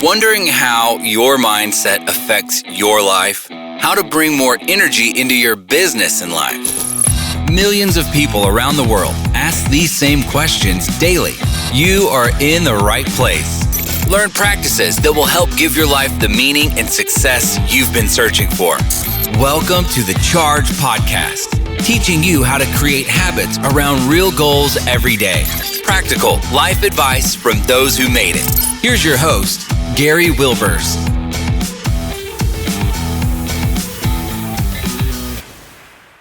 Wondering how your mindset affects your life? How to bring more energy into your business and life? Millions of people around the world ask these same questions daily. You are in the right place. Learn practices that will help give your life the meaning and success you've been searching for. Welcome to the Charge Podcast, teaching you how to create habits around real goals every day. Practical life advice from those who made it. Here's your host, Gary Wilbers.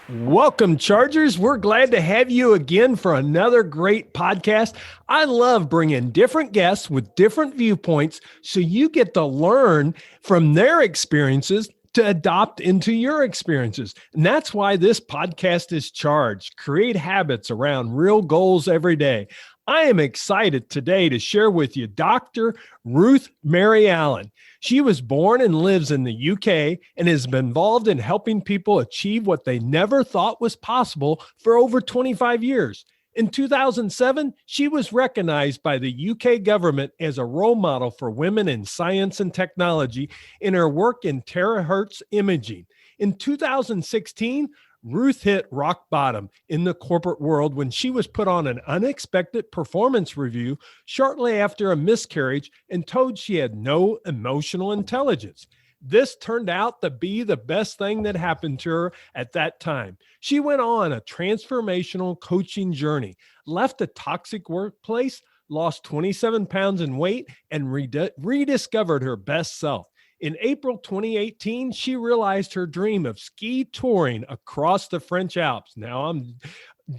Welcome, Chargers. We're glad to have you again for another great podcast. I love bringing different guests with different viewpoints so you get to learn from their experiences to adopt into your experiences. And that's why this podcast is Charged. Create habits around real goals every day. I am excited today to share with you Dr. Ruth Mary Allan. She was born and lives in the UK and has been involved in helping people achieve what they never thought was possible for over 25 years. In 2007, she was recognized by the UK government as a role model for women in science and technology in her work in Terahertz imaging. In 2016, Ruth hit rock bottom in the corporate world when she was put on an unexpected performance review shortly after a miscarriage and told she had no emotional intelligence. This turned out to be the best thing that happened to her at that time. She went on a transformational coaching journey, left a toxic workplace, lost 27 pounds in weight, and rediscovered her best self. In April 2018, she realized her dream of ski touring across the French Alps. Now, I'm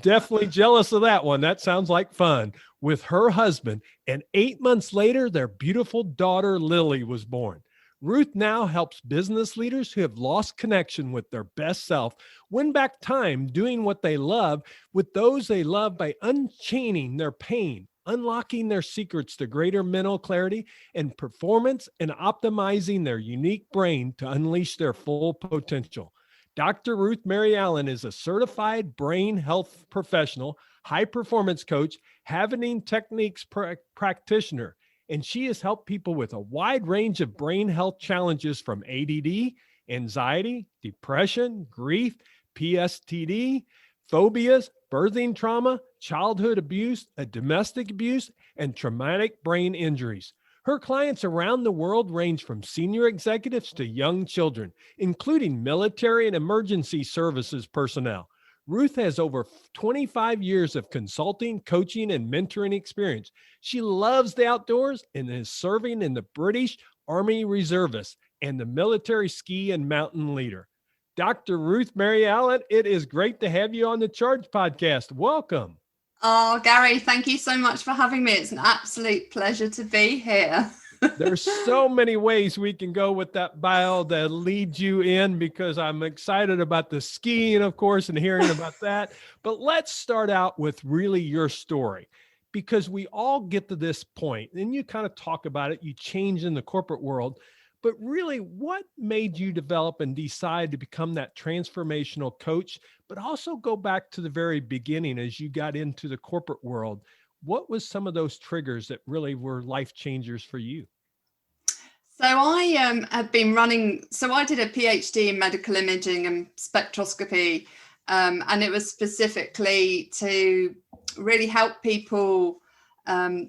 definitely jealous of that one. That sounds like fun. With her husband, and 8 months later, their beautiful daughter, Lilly, was born. Ruth now helps business leaders who have lost connection with their best self win back time doing what they love with those they love by unchaining their pain, unlocking their secrets to greater mental clarity and performance, and optimizing their unique brain to unleash their full potential. Dr. Ruth Mary Allan is a certified brain health professional, high-performance coach, Havening Techniques practitioner, and she has helped people with a wide range of brain health challenges from ADD, anxiety, depression, grief, PSTD, phobias, birthing trauma, childhood abuse, domestic abuse, and traumatic brain injuries. Her clients around the world range from senior executives to young children, including military and emergency services personnel. Ruth has over 25 years of consulting, coaching, and mentoring experience. She loves the outdoors and is serving in the British Army Reservists and the military ski and mountain leader. Dr. Ruth Mary Allan, it is great to have you on the Charge Podcast. Welcome. Oh, Gary, thank you so much for having me. It's an absolute pleasure to be here. There's so many ways we can go with that bio that leads you in, because I'm excited about the skiing, of course, and hearing about that. But let's start out with really your story, because we all get to this point, and you kind of talk about it, you change in the corporate world. But really, what made you develop and decide to become that transformational coach, but also go back to the very beginning as you got into the corporate world? What was some of those triggers that really were life changers for you? So I have been running, so I did a PhD in medical imaging and spectroscopy, and it was specifically to really help people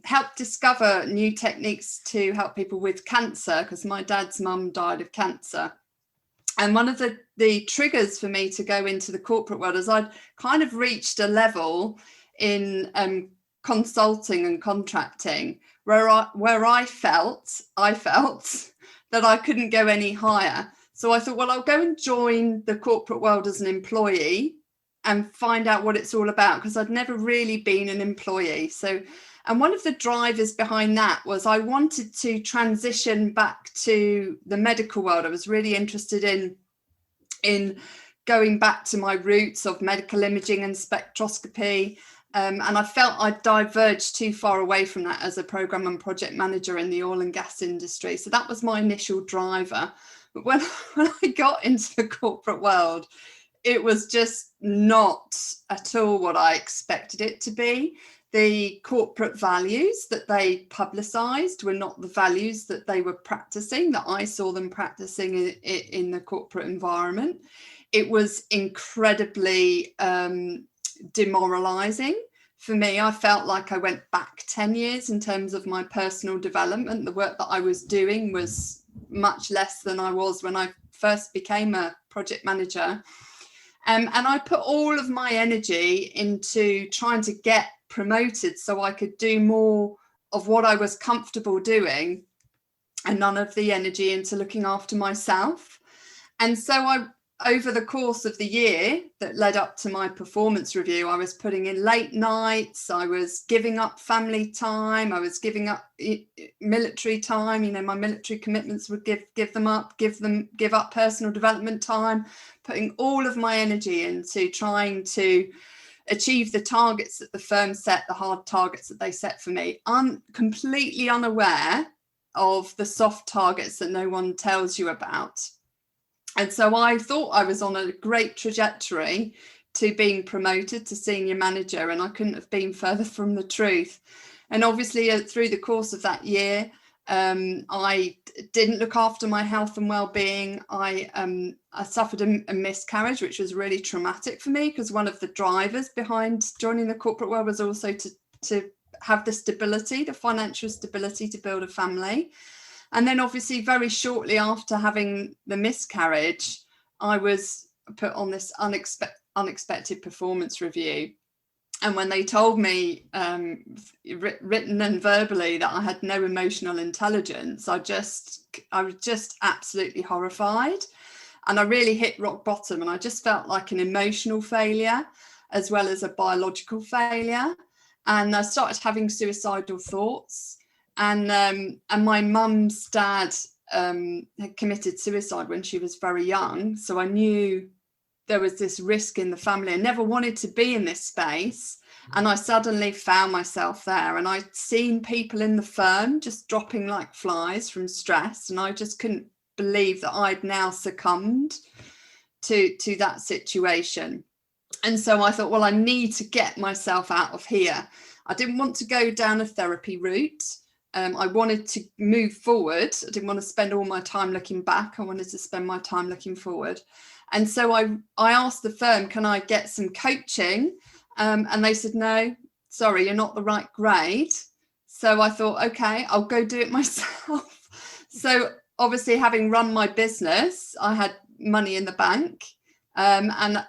help discover new techniques to help people with cancer, because my dad's mum died of cancer. And one of the triggers for me to go into the corporate world is I'd kind of reached a level in consulting and contracting where I felt that I couldn't go any higher. So I thought, well, I'll go and join the corporate world as an employee and find out what it's all about, because I'd never really been an employee. And one of the drivers behind that was I wanted to transition back to the medical world. I was really interested in going back to my roots of medical imaging and spectroscopy. And I felt I'd diverged too far away from that as a program and project manager in the oil and gas industry. So that was my initial driver. But when I got into the corporate world, it was just not at all what I expected it to be. the corporate values that they publicized were not the values that they were practicing, that I saw them practicing in the corporate environment. It was incredibly demoralizing for me. I felt like I went back 10 years in terms of my personal development. The work that I was doing was much less than I was when I first became a project manager. And I put all of my energy into trying to get promoted so I could do more of what I was comfortable doing, and none of the energy into looking after myself. And so over the course of the year that led up to my performance review, I was putting in late nights, I was giving up family time, I was giving up military time. You know, my military commitments would give up personal development time, putting all of my energy into trying to achieve the targets that the firm set, the hard targets that they set for me, completely unaware of the soft targets that no one tells you about. And so I thought I was on a great trajectory to being promoted to senior manager, and I couldn't have been further from the truth. And obviously through the course of that year, I didn't look after my health and well-being. I suffered a miscarriage, which was really traumatic for me, because one of the drivers behind joining the corporate world was also to have the stability, the financial stability to build a family. And then obviously very shortly after having the miscarriage, I was put on this unexpected performance review. And when they told me, written and verbally, that I had no emotional intelligence, I was just absolutely horrified. And I really hit rock bottom, and I just felt like an emotional failure as well as a biological failure. And I started having suicidal thoughts. And my mum's dad had committed suicide when she was very young. So I knew there was this risk in the family. I never wanted to be in this space. And I suddenly found myself there. And I'd seen people in the firm just dropping like flies from stress. And I just couldn't believe that I'd now succumbed to that situation. And so I thought, well, I need to get myself out of here. I didn't want to go down a therapy route. I wanted to move forward. I didn't want to spend all my time looking back. I wanted to spend my time looking forward. And so I asked the firm, can I get some coaching? And they said, no, sorry, you're not the right grade. So I thought, okay, I'll go do it myself. So obviously, having run my business, I had money in the bank. And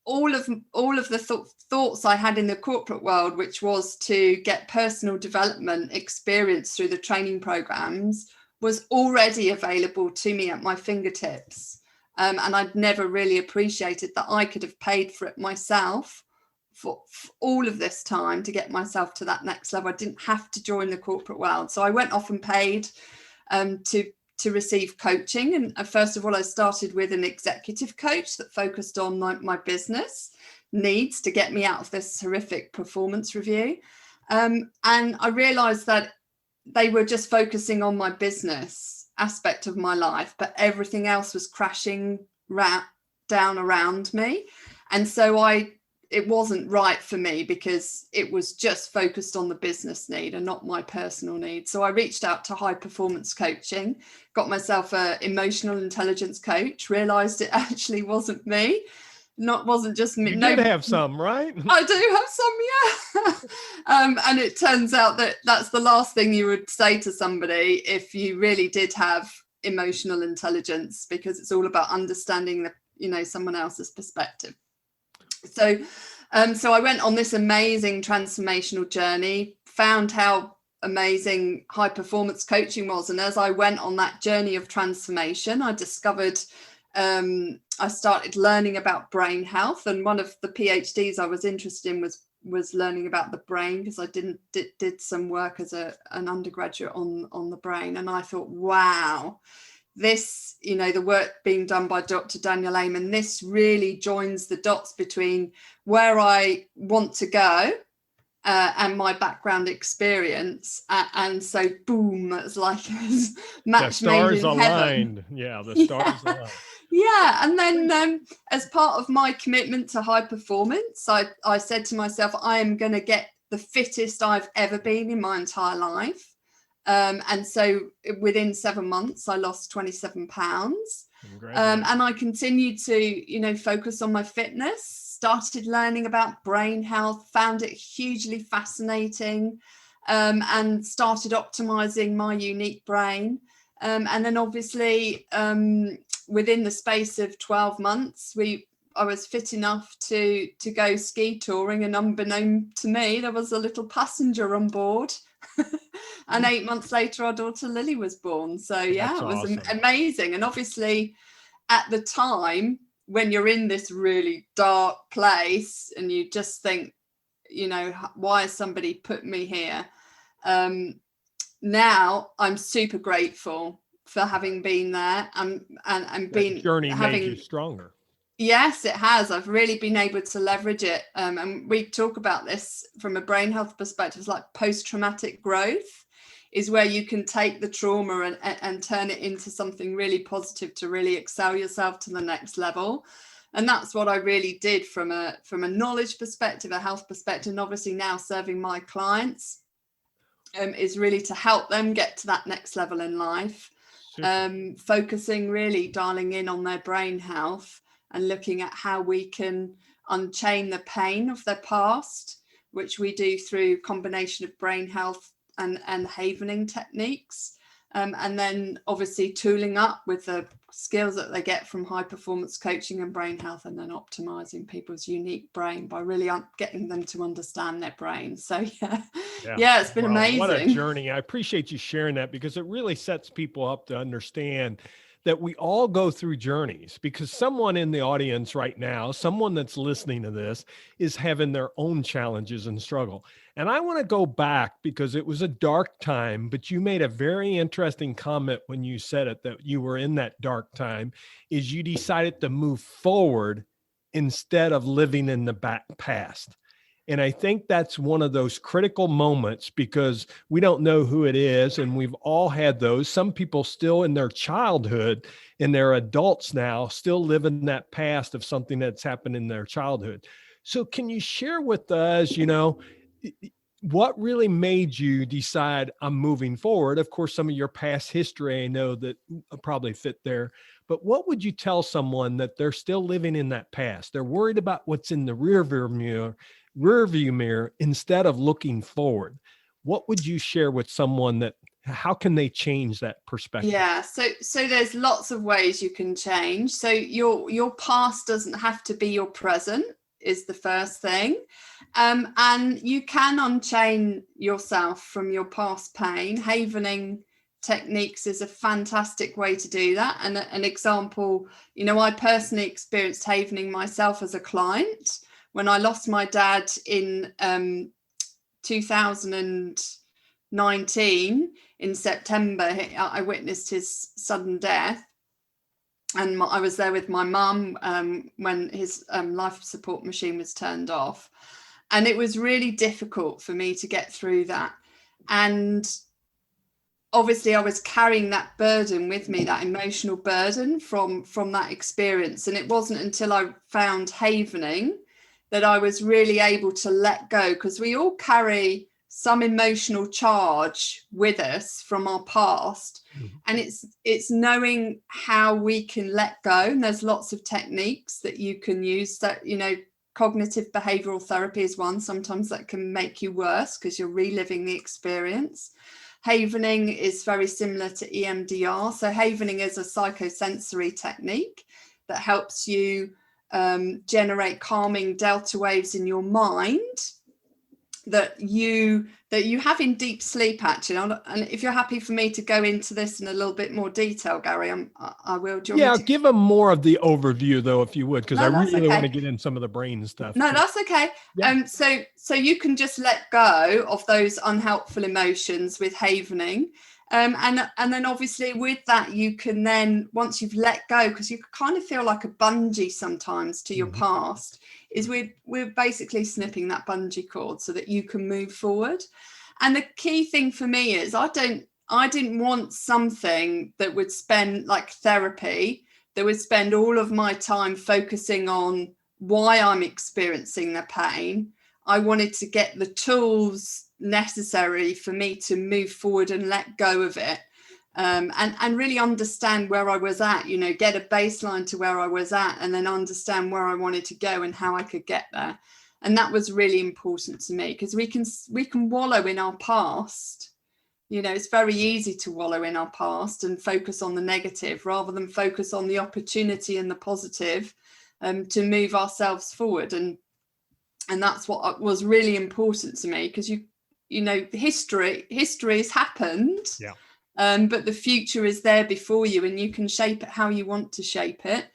all of the thoughts I had in the corporate world, which was to get personal development experience through the training programs, was already available to me at my fingertips. And I'd never really appreciated that I could have paid for it myself for all of this time to get myself to that next level. I didn't have to join the corporate world. So I went off and paid to receive coaching. And first of all, I started with an executive coach that focused on my business needs to get me out of this horrific performance review. And I realized that they were just focusing on my business aspect of my life, but everything else was crashing down around me. And so it wasn't right for me, because it was just focused on the business need and not my personal need. So I reached out to high performance coaching, got myself an emotional intelligence coach, realized it actually wasn't me. Wasn't just me. You did have some, right? I do have some, yeah. And it turns out that that's the last thing you would say to somebody if you really did have emotional intelligence, because it's all about understanding someone else's perspective. So I went on this amazing transformational journey, found how amazing high performance coaching was. And as I went on that journey of transformation, I discovered, I started learning about brain health. And one of the PhDs I was interested in was learning about the brain, because I did some work as an undergraduate on the brain. And I thought, wow, this, the work being done by Dr. Daniel Amen, this really joins the dots between where I want to go and my background experience. And so, boom, it's like match made in heaven. The stars aligned. Yeah. And then as part of my commitment to high performance, I said to myself, I am going to get the fittest I've ever been in my entire life. And so within 7 months, I lost 27 pounds. And I continued to, focus on my fitness, started learning about brain health, found it hugely fascinating, and started optimizing my unique brain. And then obviously, within the space of 12 months, I was fit enough to go ski touring, and unbeknown to me, there was a little passenger on board. And 8 months later, our daughter Lily was born. So yeah, it was awesome. Amazing. And obviously at the time, when you're in this really dark place and you just think, why has somebody put me here? Now I'm super grateful for having been there and that journey made you stronger. Yes, it has. I've really been able to leverage it. And we talk about this from a brain health perspective. It's like post-traumatic growth is where you can take the trauma and turn it into something really positive to really excel yourself to the next level. And that's what I really did from a knowledge perspective, a health perspective, and obviously now serving my clients is really to help them get to that next level in life. Focusing, really dialing in on their brain health and looking at how we can unchain the pain of their past, which we do through combination of brain health and havening techniques. And then obviously tooling up with the skills that they get from high performance coaching and brain health, and then optimizing people's unique brain by really getting them to understand their brain. So yeah, it's been amazing. What a journey. I appreciate you sharing that, because it really sets people up to understand that we all go through journeys, because someone in the audience right now, someone that's listening to this, is having their own challenges and struggle. And I want to go back, because it was a dark time, but you made a very interesting comment when you said it, that you were in that dark time, is you decided to move forward instead of living in the past. And I think that's one of those critical moments, because we don't know who it is. And we've all had those. Some people still in their childhood, and they're adults now, still live in that past of something that's happened in their childhood. So can you share with us, what really made you decide I'm moving forward? Of course, some of your past history, I know that probably fit there, but what would you tell someone that they're still living in that past? They're worried about what's in the rearview mirror instead of looking forward. What would you share with someone that, how can they change that perspective? Yeah, so there's lots of ways you can change. So your past doesn't have to be your present, is the first thing. And you can unchain yourself from your past pain. Havening techniques is a fantastic way to do that. And an example, I personally experienced havening myself as a client. When I lost my dad in 2019 in September, I witnessed his sudden death. And I was there with my mum when his life support machine was turned off. And it was really difficult for me to get through that. And obviously I was carrying that burden with me, that emotional burden from that experience. And it wasn't until I found havening that I was really able to let go, because we all carry some emotional charge with us from our past. Mm-hmm. And it's knowing how we can let go. And there's lots of techniques that you can use that, cognitive behavioral therapy is one. Sometimes that can make you worse because you're reliving the experience. Havening is very similar to EMDR. So havening is a psychosensory technique that helps you generate calming delta waves in your mind that you have in deep sleep, actually. And if you're happy for me to go into this in a little bit more detail, Gary, I will. Give them more of the overview, though, if you would, because I really want to get in some of the brain stuff. No, that's okay. Yeah. So you can just let go of those unhelpful emotions with havening. And then obviously with that, you can then, once you've let go, because you kind of feel like a bungee sometimes to your mm-hmm. past, is we're basically snipping that bungee cord so that you can move forward. And the key thing for me is I didn't want something that would spend, like therapy, that would spend all of my time focusing on why I'm experiencing the pain. I wanted to get the tools necessary for me to move forward and let go of it. And really understand where I was at, get a baseline to where I was at, and then understand where I wanted to go and how I could get there. And that was really important to me, because we can wallow in our past. It's very easy to wallow in our past and focus on the negative rather than focus on the opportunity and the positive, to move ourselves forward. And that's what was really important to me, because history has happened. Yeah. But the future is there before you, and you can shape it how you want to shape it.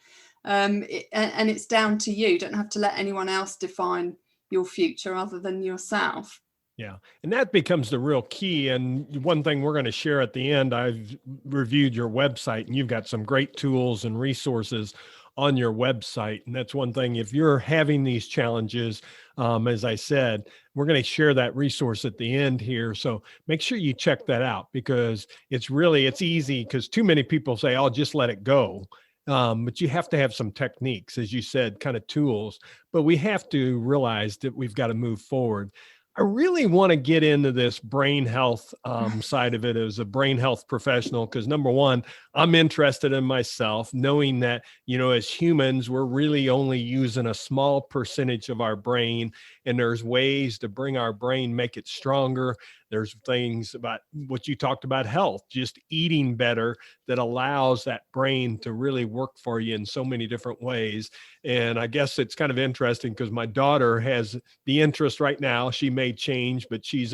And it's down to you. You don't have to let anyone else define your future other than yourself. Yeah. And that becomes the real key. And one thing we're going to share at the end, I've reviewed your website, and you've got some great tools and resources on your website. And that's one thing, if you're having these challenges, as I said, we're going to share that resource at the end here. So make sure you check that out, because it's easy, because too many people say, I'll just let it go. But you have to have some techniques, as you said, kind of tools, but we have to realize that we've got to move forward. I really want to get into this brain health side of it as a brain health professional, because number one, I'm interested in myself, knowing that, as humans, we're really only using a small percentage of our brain, and there's ways to bring our brain, make it stronger. There's things about what you talked about, health, just eating better, that allows that brain to really work for you in so many different ways. And I guess it's kind of interesting, because my daughter has the interest right now. She may change, but she's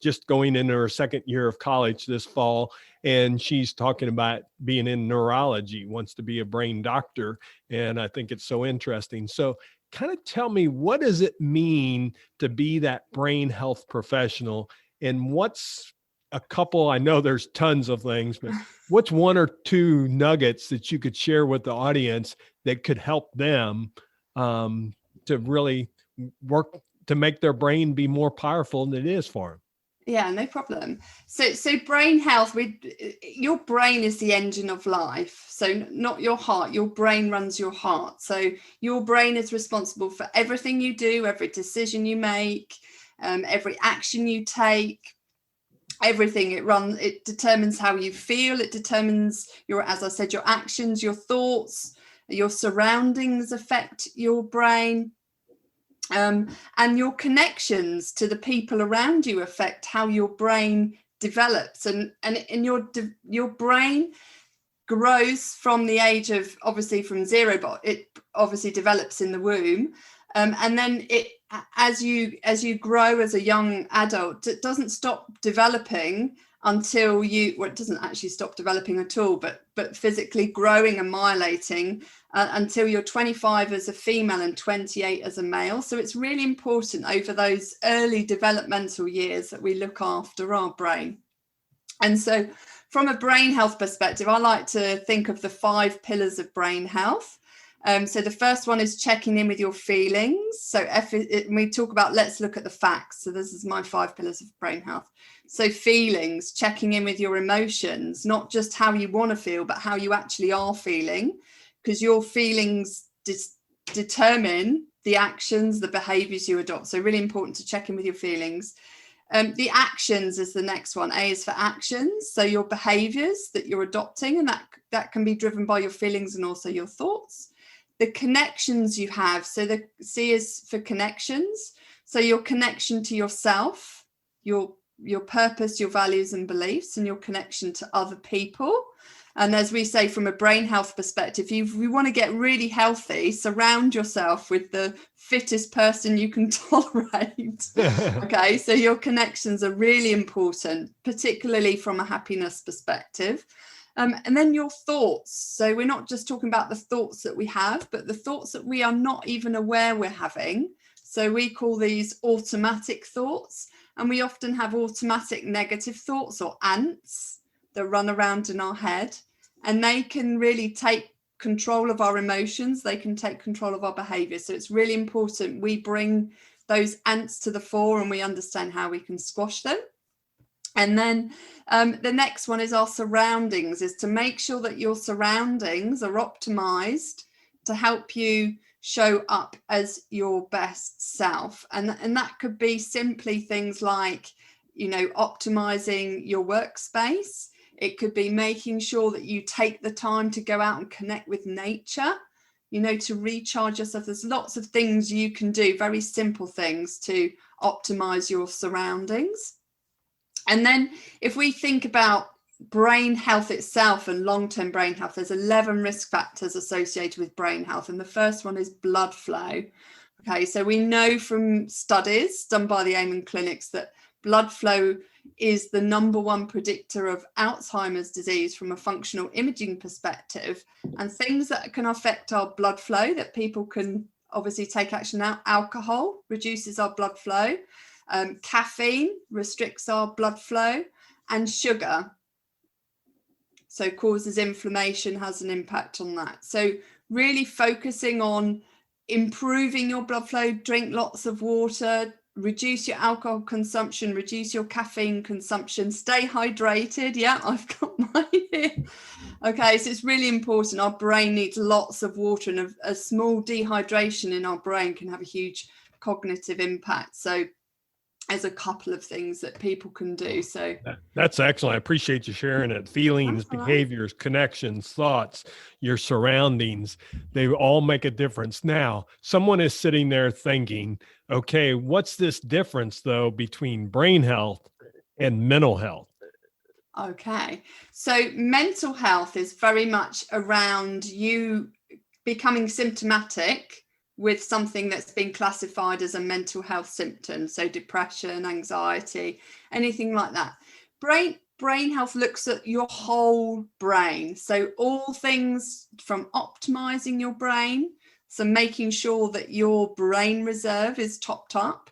just going into her second year of college this fall. And she's talking about being in neurology, wants to be a brain doctor. And I think it's so interesting. So kind of tell me, what does it mean to be that brain health professional? And what's a couple, I know there's tons of things, but what's one or two nuggets that you could share with the audience that could help them to really work to make their brain be more powerful than it is for them? Yeah, no problem. So brain health, your brain is the engine of life. So not your heart, your brain runs your heart. So your brain is responsible for everything you do, every decision you make, every action you take, everything. It determines how you feel. It determines as I said, your actions, your thoughts, your surroundings affect your brain. And your connections to the people around you affect how your brain develops, and your brain grows from the age of, obviously from 0, but it obviously develops in the womb, and then as you grow as a young adult, it doesn't stop developing until it doesn't actually stop developing at all, but physically growing and myelating until you're 25 as a female and 28 as a male. So it's really important over those early developmental years that we look after our brain. And so from a brain health perspective, I like to think of the 5 pillars of brain health. So the first one is checking in with your feelings. So we talk about, let's look at the facts. So this is my 5 pillars of brain health. So feelings, checking in with your emotions, not just how you want to feel, but how you actually are feeling, because your feelings determine the actions, the behaviors you adopt. So really important to check in with your feelings. The actions is the next one. A is for actions. So your behaviors that you're adopting, and that can be driven by your feelings and also your thoughts. The connections you have. So the C is for connections. So your connection to yourself, your purpose, your values and beliefs, and your connection to other people. And as we say, from a brain health perspective, if you want to get really healthy, surround yourself with the fittest person you can tolerate. Okay, so your connections are really important, particularly from a happiness perspective. And then your thoughts. So we're not just talking about the thoughts that we have, but the thoughts that we are not even aware we're having. So we call these automatic thoughts. And we often have automatic negative thoughts, or ants, that run around in our head. And they can really take control of our emotions. They can take control of our behavior. So it's really important we bring those ants to the fore and we understand how we can squash them. And then the next one is our surroundings, is to make sure that your surroundings are optimized to help you show up as your best self. And that could be simply things like, optimizing your workspace. It could be making sure that you take the time to go out and connect with nature, to recharge yourself. There's lots of things you can do, very simple things to optimize your surroundings. And then if we think about brain health itself and long-term brain health, there's 11 risk factors associated with brain health. And the first one is blood flow. Okay, so we know from studies done by the Allan clinics that blood flow is the number one predictor of Alzheimer's disease from a functional imaging perspective. And things that can affect our blood flow that people can obviously take action now: alcohol reduces our blood flow, caffeine restricts our blood flow, and sugar, so causes inflammation, has an impact on that. So really focusing on improving your blood flow, drink lots of water, reduce your alcohol consumption, reduce your caffeine consumption, stay hydrated. Yeah, I've got mine here. Okay, so it's really important. Our brain needs lots of water, and a small dehydration in our brain can have a huge cognitive impact. So there's a couple of things that people can do. So that's excellent. I appreciate you sharing it. Feelings, behaviors, connections, thoughts, your surroundings, they all make a difference. Now, someone is sitting there thinking, okay, what's this difference though between brain health and mental health? Okay, so mental health is very much around you becoming symptomatic with something that's been classified as a mental health symptom. So depression, anxiety, anything like that. Brain health looks at your whole brain. So all things from optimizing your brain, so making sure that your brain reserve is topped up,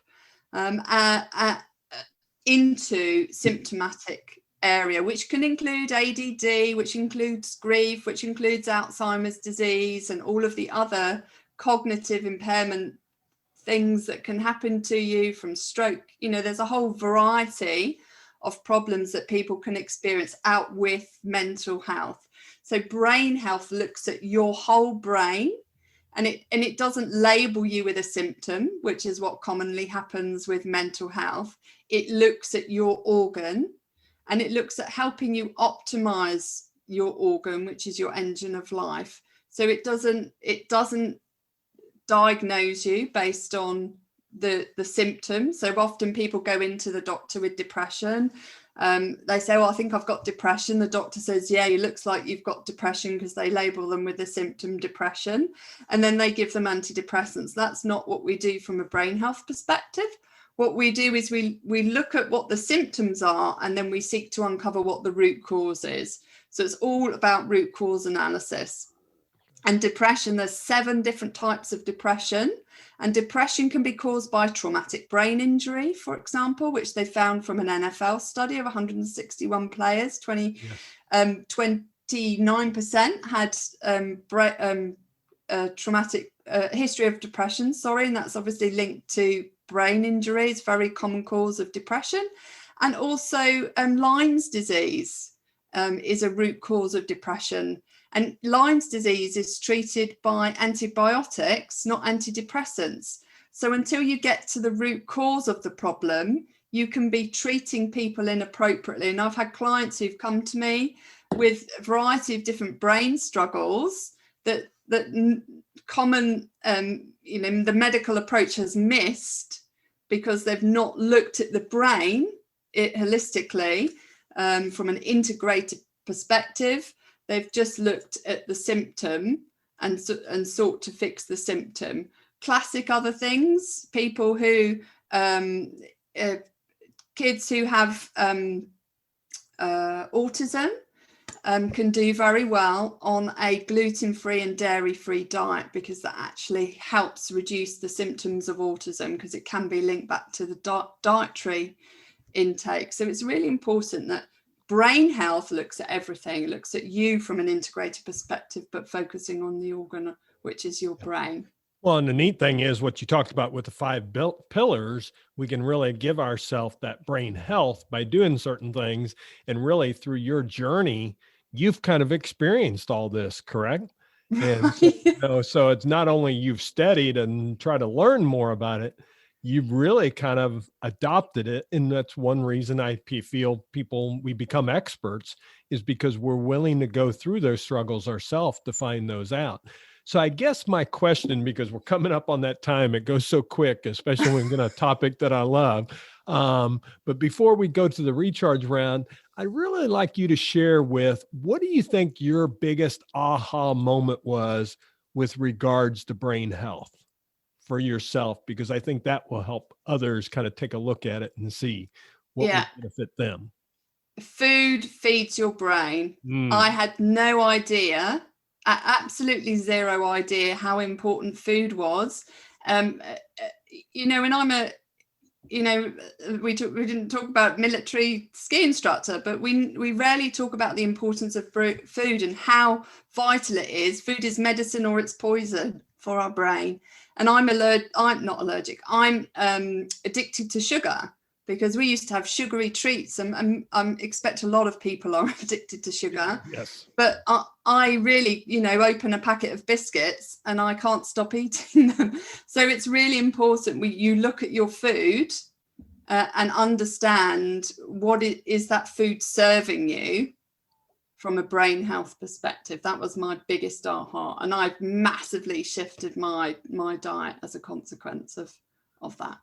into symptomatic area, which can include ADD, which includes grief, which includes Alzheimer's disease, and all of the other cognitive impairment things that can happen to you, from stroke. There's a whole variety of problems that people can experience out with mental health. So brain health looks at your whole brain, and it doesn't label you with a symptom, which is what commonly happens with mental health. It looks at your organ, and it looks at helping you optimize your organ, which is your engine of life. So it doesn't diagnose you based on the symptoms. So often people go into the doctor with depression. They say, I think I've got depression. The doctor says, yeah, it looks like you've got depression, because they label them with the symptom depression, and then they give them antidepressants. That's not what we do from a brain health perspective. What we do is we look at what the symptoms are, and then we seek to uncover what the root cause is. So it's all about root cause analysis. And depression, there's 7 different types of depression, and depression can be caused by traumatic brain injury, for example, which they found from an NFL study of 161 players. 29% had traumatic history of depression, and that's obviously linked to brain injuries, very common cause of depression. And also Lyme's disease is a root cause of depression. And Lyme's disease is treated by antibiotics, not antidepressants. So until you get to the root cause of the problem, you can be treating people inappropriately. And I've had clients who've come to me with a variety of different brain struggles that common, the medical approach has missed, because they've not looked at the brain holistically from an integrated perspective. They've just looked at the symptom and sought to fix the symptom. Classic other things, people who, kids who have autism can do very well on a gluten-free and dairy-free diet, because that actually helps reduce the symptoms of autism, because it can be linked back to the dietary intake. So it's really important that brain health looks at everything. It looks at you from an integrated perspective, but focusing on the organ, which is your brain. Well, and the neat thing is what you talked about with the 5 pillars, we can really give ourselves that brain health by doing certain things. And really through your journey, you've kind of experienced all this, correct? And so it's not only you've studied and tried to learn more about it, you've really kind of adopted it. And that's one reason I feel we become experts, is because we're willing to go through those struggles ourselves to find those out. So I guess my question, because we're coming up on that time, it goes so quick, especially when we get a topic that I love. But before we go to the recharge round, I'd really like you to share what do you think your biggest aha moment was with regards to brain health for yourself? Because I think that will help others kind of take a look at it and see what would benefit them. Food feeds your brain. I had no idea, absolutely zero idea how important food was. When we didn't talk about military ski instructor, but we rarely talk about the importance of food and how vital it is. Food is medicine or it's poison for our brain. And I'm not allergic. I'm addicted to sugar, because we used to have sugary treats, and I expect a lot of people are addicted to sugar. Yes. But I really, open a packet of biscuits and I can't stop eating them. So it's really important you look at your food and understand what is that food serving you from a brain health perspective. That was my biggest aha. And I've massively shifted my diet as a consequence of that.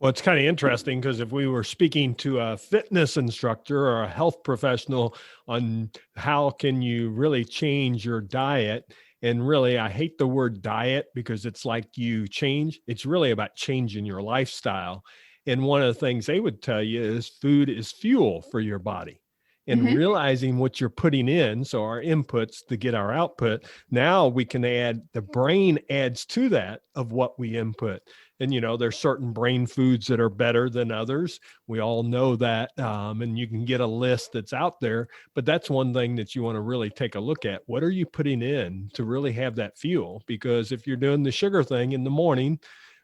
Well, it's kind of interesting, because if we were speaking to a fitness instructor or a health professional on how can you really change your diet, and really, I hate the word diet because it's like it's really about changing your lifestyle. And one of the things they would tell you is food is fuel for your body. And realizing what you're putting in, so our inputs to get our output, now we can the brain adds to that of what we input. And, there's certain brain foods that are better than others. We all know that. And you can get a list that's out there, but that's one thing that you want to really take a look at. What are you putting in to really have that fuel? Because if you're doing the sugar thing in the morning,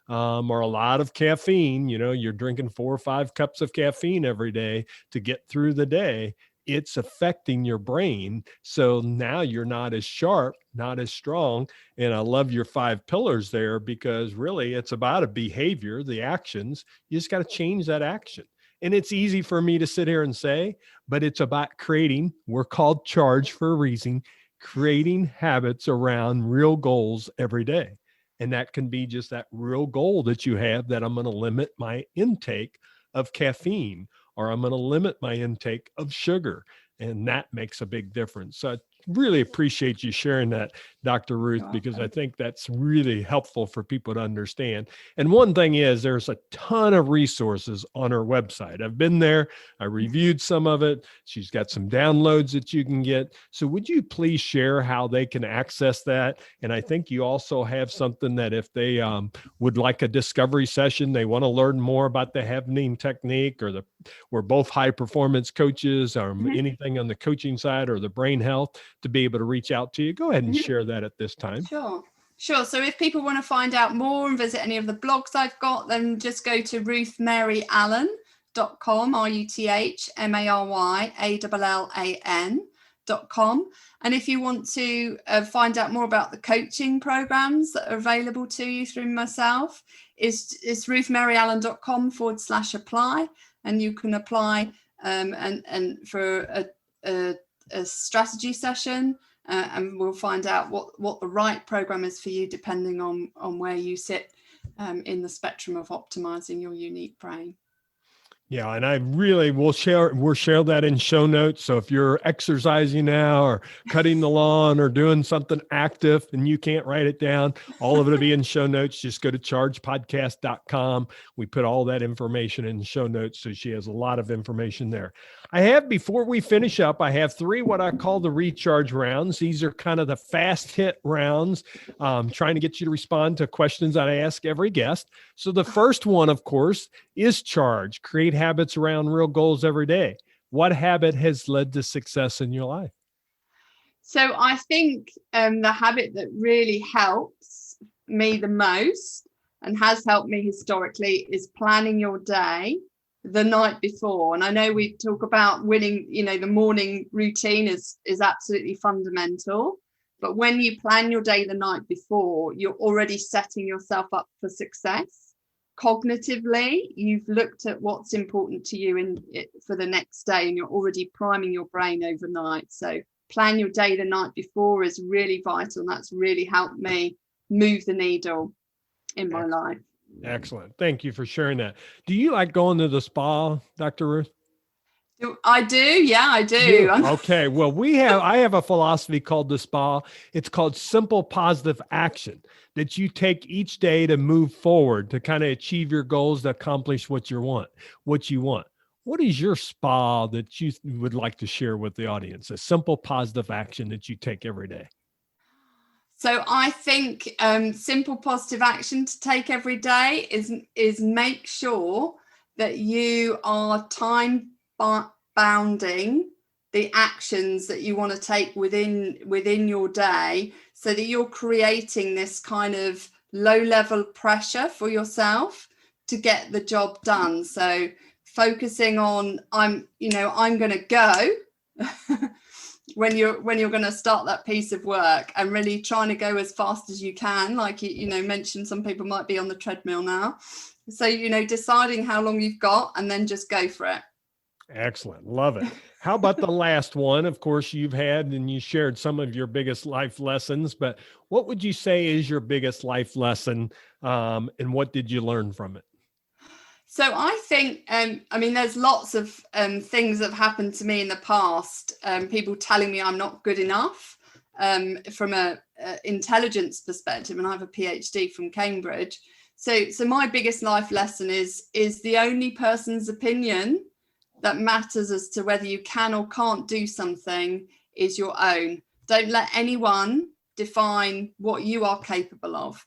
or a lot of caffeine, you're drinking 4 or 5 cups of caffeine every day to get through the day, it's affecting your brain. So now you're not as sharp, not as strong. And I love your 5 pillars there, because really it's about a behavior, the actions. You just got to change that action. And it's easy for me to sit here and say, but it's about we're called Charge for a reason, creating habits around real goals every day. And that can be just that real goal that you have, that I'm going to limit my intake of caffeine, or I'm going to limit my intake of sugar. And that makes a big difference. So I really appreciate you sharing that, Dr. Ruth, because I think that's really helpful for people to understand. And one thing is, there's a ton of resources on her website. I've been there. I reviewed some of it. She's got some downloads that you can get. So would you please share how they can access that? And I think you also have something that if they would like a discovery session, they want to learn more about the Hevening technique, or we're both high performance coaches, or anything on the coaching side or the brain health, to be able to reach out to you. Go ahead and share that at this time. Sure. So if people want to find out more and visit any of the blogs I've got, then just go to ruthmaryallan.com, ruthmaryallan.com. And if you want to find out more about the coaching programs that are available to you through myself, it's ruthmaryallan.com/apply, and you can apply and for a strategy session, and we'll find out what the right program is for you, depending on where you sit in the spectrum of optimizing your unique brain. Yeah. And I really we'll share that in show notes. So if you're exercising now, or cutting the lawn, or doing something active and you can't write it down, all of it will be in show notes. Just go to chargepodcast.com. We put all that information in show notes. So she has a lot of information there. Before we finish up, I have 3 what I call the recharge rounds. These are kind of the fast hit rounds, trying to get you to respond to questions that I ask every guest. So the first one, of course, is charge. Create habits around real goals every day. What habit has led to success in your life? So I think the habit that really helps me the most, and has helped me historically, is planning your day the night before. And I know we talk about winning, the morning routine is absolutely fundamental, But when you plan your day the night before, you're already setting yourself up for success. Cognitively, you've looked at what's important to you for the next day, and you're already priming your brain overnight. So plan your day the night before is really vital, and that's really helped me move the needle in my life. Excellent. Thank you for sharing that. Do you like going to the spa, Dr. Ruth? I do. Yeah, I do. Okay. Well, I have a philosophy called the SPA. It's called simple positive action that you take each day to move forward, to kind of achieve your goals, to accomplish what you want. What is your SPA that you would like to share with the audience? A simple positive action that you take every day. So I think simple positive action to take every day is make sure that you are time bounding the actions that you want to take within your day, so that you're creating this kind of low level pressure for yourself to get the job done. So focusing on I'm going to go when you're going to start that piece of work, and really trying to go as fast as you can. Like you mentioned, some people might be on the treadmill now, so deciding how long you've got and then just go for it. Excellent. Love it. How about the last one? Of course, you've had and you shared some of your biggest life lessons, but what would you say is your biggest life lesson, and what did you learn from it? So I think, there's lots of things that have happened to me in the past. People telling me I'm not good enough from a intelligence perspective, and I have a PhD from Cambridge. So my biggest life lesson is the only person's opinion that matters as to whether you can or can't do something is your own. Don't let anyone define what you are capable of.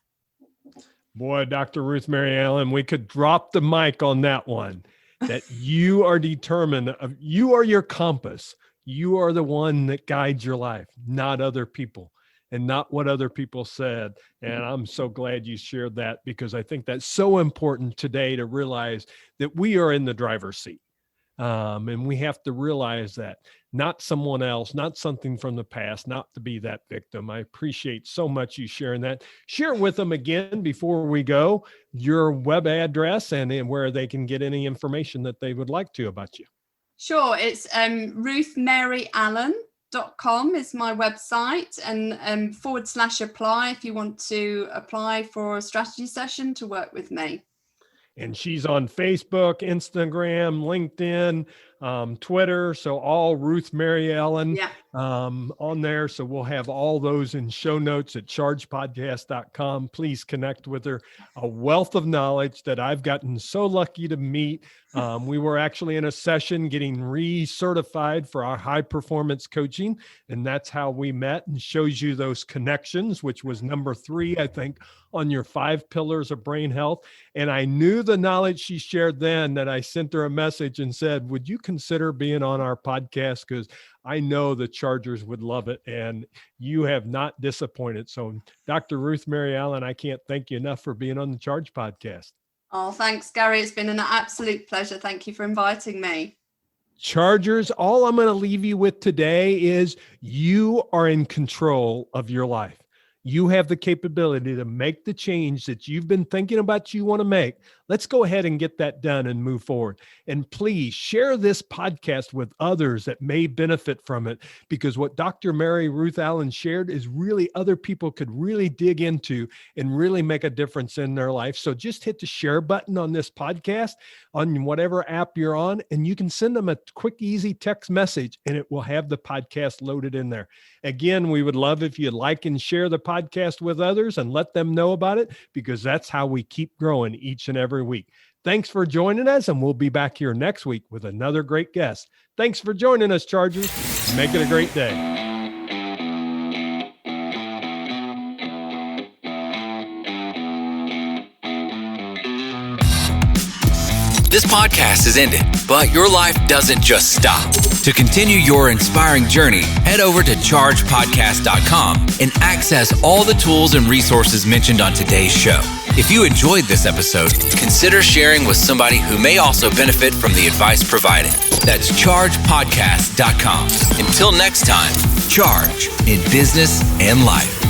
Boy, Dr. Ruth Mary Allan, we could drop the mic on that one, that you are determined, you are your compass. You are the one that guides your life, not other people, and not what other people said. And I'm so glad you shared that, because I think that's so important today to realize that we are in the driver's seat. And we have to realize that, not someone else, not something from the past, not to be that victim. I appreciate so much you sharing that. Share with them again before we go, your web address and where they can get any information that they would like to about you. Sure. It's ruthmaryallan.com is my website, and /apply if you want to apply for a strategy session to work with me. And she's on Facebook, Instagram, LinkedIn, Twitter. So all Ruth Mary Allan on there. So we'll have all those in show notes at chargepodcast.com. Please connect with her. A wealth of knowledge that I've gotten so lucky to meet. We were actually in a session getting recertified for our high performance coaching. And that's how we met, and shows you those connections, which was number 3, I think, on your 5 pillars of brain health. And I knew the knowledge she shared then, that I sent her a message and said, would you consider being on our podcast? Because I know the Chargers would love it, and you have not disappointed. So Dr. Ruth Mary Allan, I can't thank you enough for being on the Charge podcast. Oh, thanks, Gary. It's been an absolute pleasure. Thank you for inviting me. Chargers, all I'm going to leave you with today is you are in control of your life. You have the capability to make the change that you've been thinking about you want to make. Let's go ahead and get that done and move forward. And please share this podcast with others that may benefit from it, because what Dr. Mary Ruth Allan shared is really other people could really dig into and really make a difference in their life. So just hit the share button on this podcast on whatever app you're on, and you can send them a quick, easy text message, and it will have the podcast loaded in there. Again, we would love if you like and share the podcast with others and let them know about it, because that's how we keep growing each and every week. Thanks for joining us, and we'll be back here next week with another great guest. Thanks for joining us, Chargers. Make it a great day. This podcast is ended, but your life doesn't just stop. To continue your inspiring journey, head over to chargepodcast.com and access all the tools and resources mentioned on today's show. If you enjoyed this episode, consider sharing with somebody who may also benefit from the advice provided. That's chargepodcast.com. Until next time. Charge in business and life.